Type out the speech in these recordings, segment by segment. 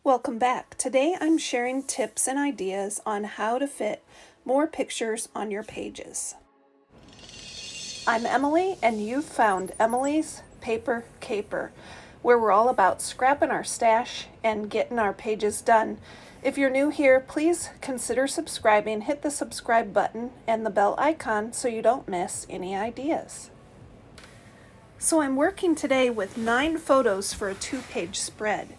Welcome back. Today I'm sharing tips and ideas on how to fit more pictures on your pages. I'm Emily, and you've found Emilee's Paper Caper, where we're all about scrapping our stash and getting our pages done. If you're new here, please consider subscribing. Hit the subscribe button and the bell icon so you don't miss any ideas. So I'm working today with 9 photos for a 2-page spread.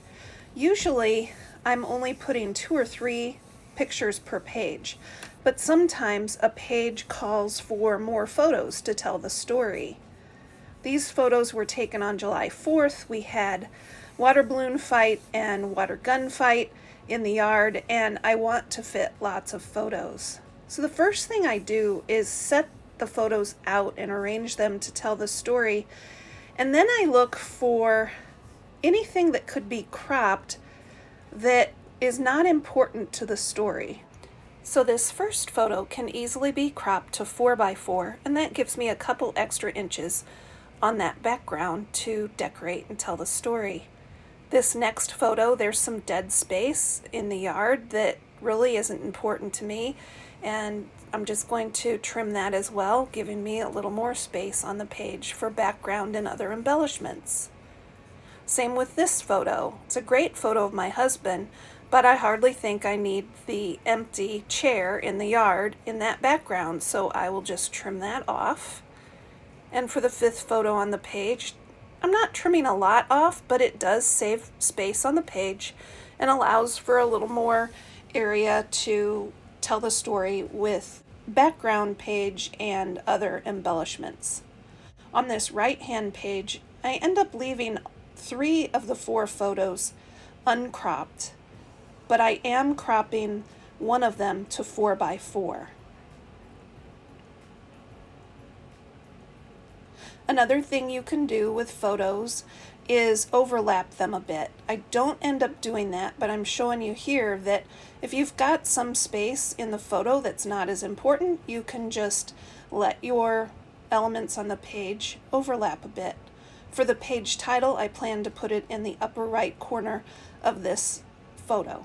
Usually, I'm only putting 2 or 3 pictures per page, but sometimes a page calls for more photos to tell the story. These photos were taken on July 4th. We had water balloon fight and water gun fight in the yard, and I want to fit lots of photos. So the first thing I do is set the photos out and arrange them to tell the story, and then I look for anything that could be cropped that is not important to the story. So this first photo can easily be cropped to 4x4, and that gives me a couple extra inches on that background to decorate and tell the story. This next photo, there's some dead space in the yard that really isn't important to me, and I'm just going to trim that as well, giving me a little more space on the page for background and other embellishments. Same with this photo. It's a great photo of my husband, but I hardly think I need the empty chair in the yard in that background, so I will just trim that off. And for the 5th photo on the page, I'm not trimming a lot off, but it does save space on the page and allows for a little more area to tell the story with background page and other embellishments. On this right-hand page, I end up leaving 3 of the 4 photos uncropped, but I am cropping one of them to 4x4. Another thing you can do with photos is overlap them a bit. I don't end up doing that, but I'm showing you here that if you've got some space in the photo that's not as important, you can just let your elements on the page overlap a bit. For the page title, I plan to put it in the upper right corner of this photo.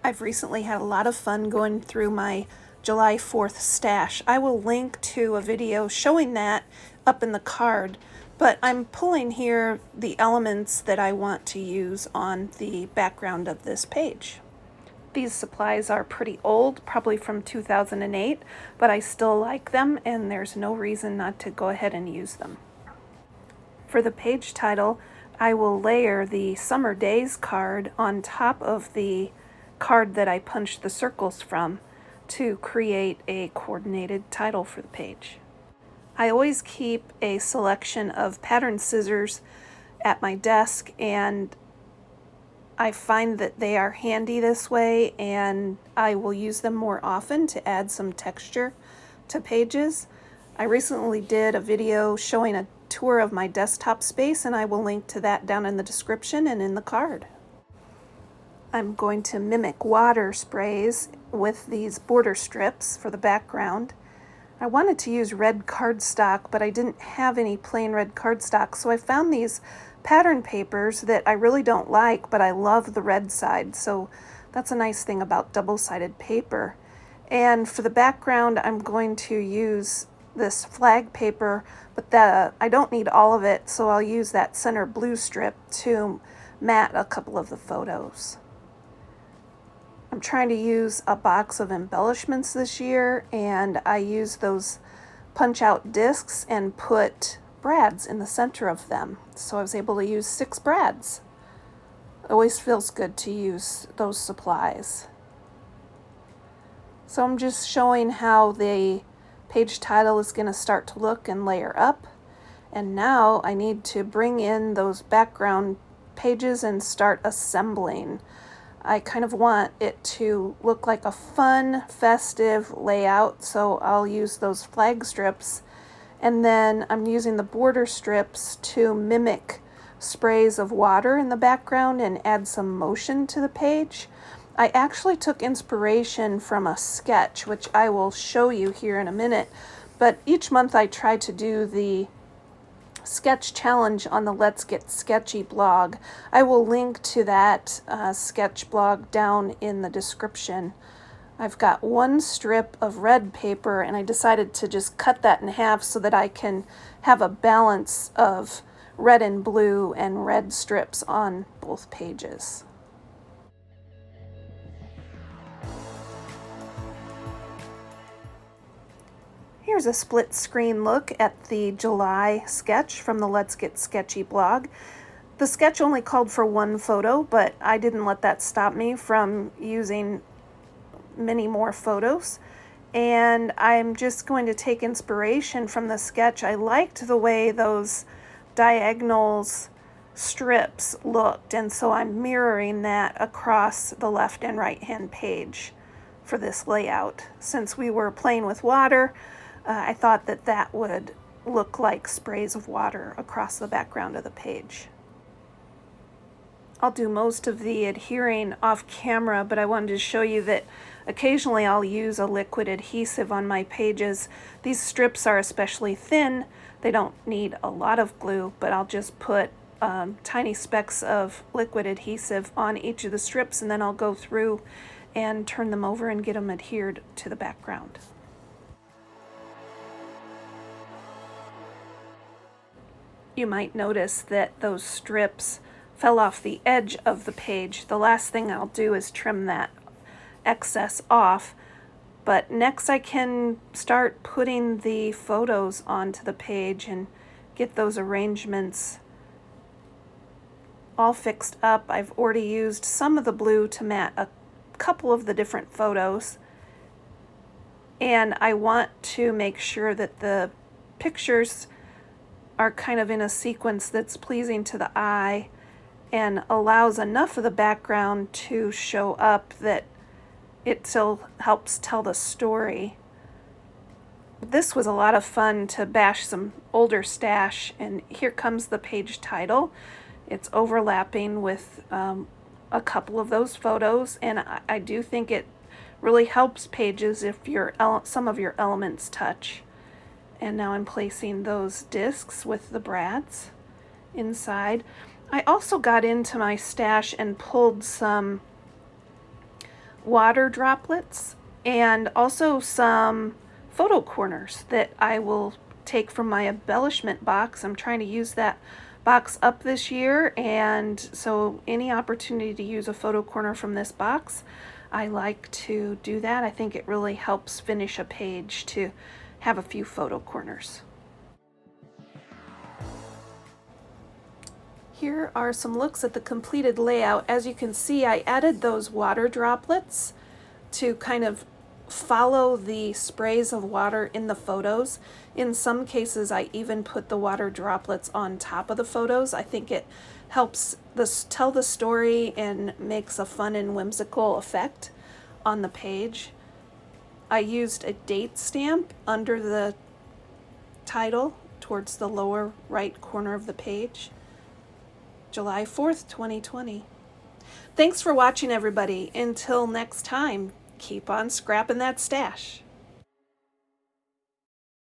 I've recently had a lot of fun going through my July 4th stash. I will link to a video showing that up in the card, but I'm pulling here the elements that I want to use on the background of this page. These supplies are pretty old, probably from 2008, but I still like them, and there's no reason not to go ahead and use them. For the page title, I will layer the Summer Days card on top of the card that I punched the circles from to create a coordinated title for the page. I always keep a selection of pattern scissors at my desk, and I find that they are handy this way, and I will use them more often to add some texture to pages. I recently did a video showing a tour of my desktop space, and I will link to that down in the description and in the card. I'm going to mimic water sprays with these border strips for the background. I wanted to use red cardstock, but I didn't have any plain red cardstock, so I found these pattern papers that I really don't like, but I love the red side, so that's a nice thing about double-sided paper. And for the background, I'm going to use this flag paper, but I don't need all of it, so I'll use that center blue strip to mat a couple of the photos. I'm trying to use a box of embellishments this year, and I use those punch-out discs and put brads in the center of them. So I was able to use 6 brads. It always feels good to use those supplies. So I'm just showing how the page title is going to start to look and layer up. And now I need to bring in those background pages and start assembling. I kind of want it to look like a fun, festive layout, so I'll use those flag strips. And then I'm using the border strips to mimic sprays of water in the background and add some motion to the page. I actually took inspiration from a sketch, which I will show you here in a minute, but each month I try to do the sketch challenge on the Let's Get Sketchy blog. I will link to that sketch blog down in the description. I've got one strip of red paper, and I decided to just cut that in half so that I can have a balance of red and blue and red strips on both pages. Here's a split screen look at the July sketch from the Let's Get Sketchy blog. The sketch only called for one photo, but I didn't let that stop me from using many more photos. And I'm just going to take inspiration from the sketch. I liked the way those diagonals strips looked, and so I'm mirroring that across the left and right hand page for this layout. Since we were playing with water, I thought that that would look like sprays of water across the background of the page. I'll do most of the adhering off camera, but I wanted to show you that occasionally I'll use a liquid adhesive on my pages. These strips are especially thin. They don't need a lot of glue, but I'll just put tiny specks of liquid adhesive on each of the strips, and then I'll go through and turn them over and get them adhered to the background. You might notice that those strips fell off the edge of the page. The last thing I'll do is trim that excess off, but next I can start putting the photos onto the page and get those arrangements all fixed up. I've already used some of the blue to mat a couple of the different photos, and I want to make sure that the pictures are kind of in a sequence that's pleasing to the eye and allows enough of the background to show up that it still helps tell the story. This was a lot of fun to bash some older stash, and here comes the page title. It's overlapping with a couple of those photos, and I do think it really helps pages if some of your elements touch. And now I'm placing those discs with the brads inside. I also got into my stash and pulled some water droplets and also some photo corners that I will take from my embellishment box. I'm trying to use that box up this year, and so any opportunity to use a photo corner from this box, I like to do that. I think it really helps finish a page to have a few photo corners. Here are some looks at the completed layout. As you can see, I added those water droplets to kind of follow the sprays of water in the photos. In some cases, I even put the water droplets on top of the photos. I think it helps tell the story and makes a fun and whimsical effect on the page. I used a date stamp under the title towards the lower right corner of the page. July 4th, 2020. Thanks for watching, everybody. Until next time, keep on scrapping that stash.